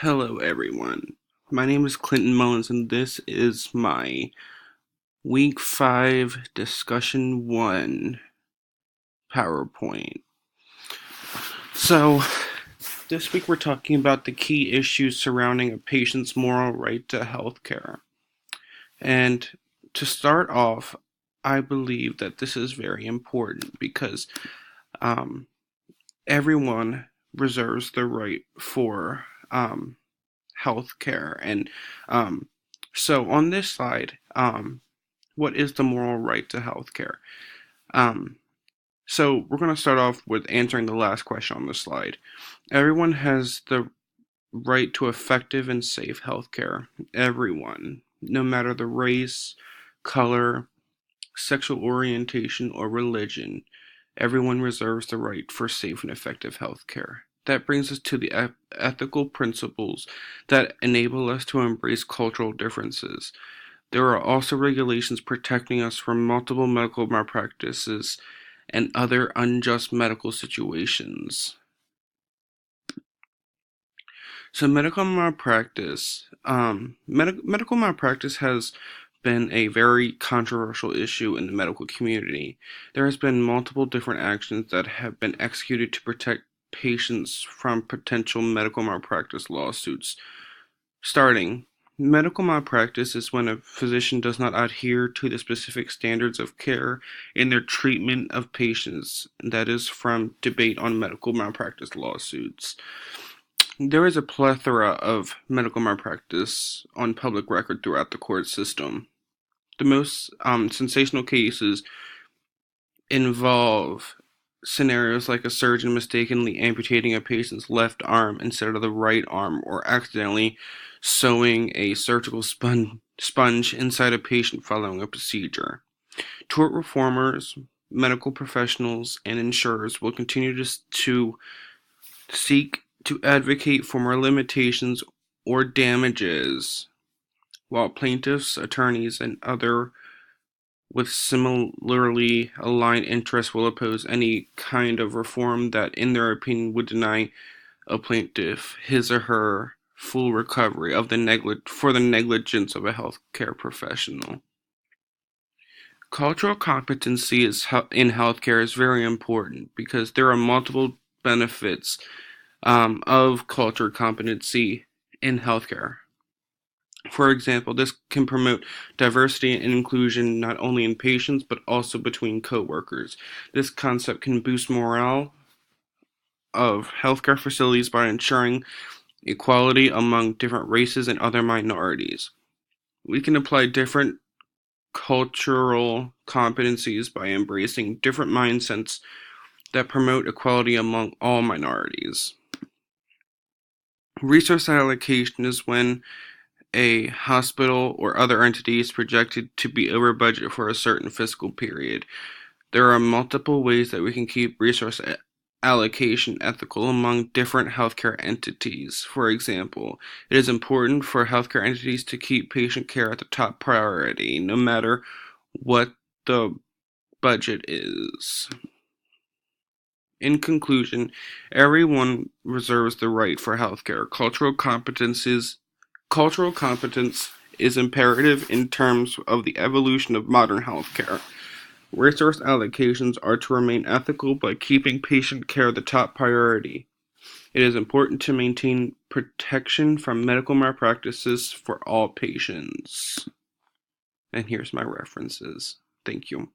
Hello, everyone. My name is Clinton Mullins, and this is my Week 5 Discussion 1 PowerPoint. So, this week we're talking about the key issues surrounding a patient's moral right to health care. And to start off, I believe that this is very important because everyone reserves the right for health care. And so on this slide, what is the moral right to health care? So we're going to start off with answering the last question on the slide. Everyone has the right to effective and safe health care. Everyone, no matter the race, color, sexual orientation, or religion, everyone reserves the right for safe and effective health care. That brings us to the ethical principles that enable us to embrace cultural differences. There are also regulations protecting us from multiple medical malpractices and other unjust medical situations. So medical malpractice, medical malpractice has been a very controversial issue in the medical community. There has been multiple different actions that have been executed to protect patients from potential medical malpractice lawsuits. Starting, medical malpractice is when a physician does not adhere to the specific standards of care in their treatment of patients. That is from debate on medical malpractice lawsuits. There is a plethora of medical malpractice on public record throughout the court system. The most sensational cases involve scenarios like a surgeon mistakenly amputating a patient's left arm instead of the right arm, or accidentally sewing a surgical sponge inside a patient following a procedure. Tort reformers, medical professionals, and insurers will continue to seek to advocate for more limitations or damages, while plaintiffs, attorneys, and other with similarly aligned interests will oppose any kind of reform that, in their opinion, would deny a plaintiff his or her full recovery of for the negligence of a healthcare professional. Cultural competency in healthcare is very important because there are multiple benefits of cultural competency in healthcare. For example, this can promote diversity and inclusion not only in patients but also between coworkers. This concept can boost morale of healthcare facilities by ensuring equality among different races and other minorities. We can apply different cultural competencies by embracing different mindsets that promote equality among all minorities. Resource allocation is when a hospital or other entity is projected to be over budget for a certain fiscal period. There are multiple ways that we can keep resource allocation ethical among different healthcare entities. For example, it is important for healthcare entities to keep patient care at the top priority, no matter what the budget is. In conclusion, everyone reserves the right for healthcare. Cultural competence is imperative in terms of the evolution of modern healthcare. Resource allocations are to remain ethical by keeping patient care the top priority. It is important to maintain protection from medical malpractices for all patients. And here's my references. Thank you.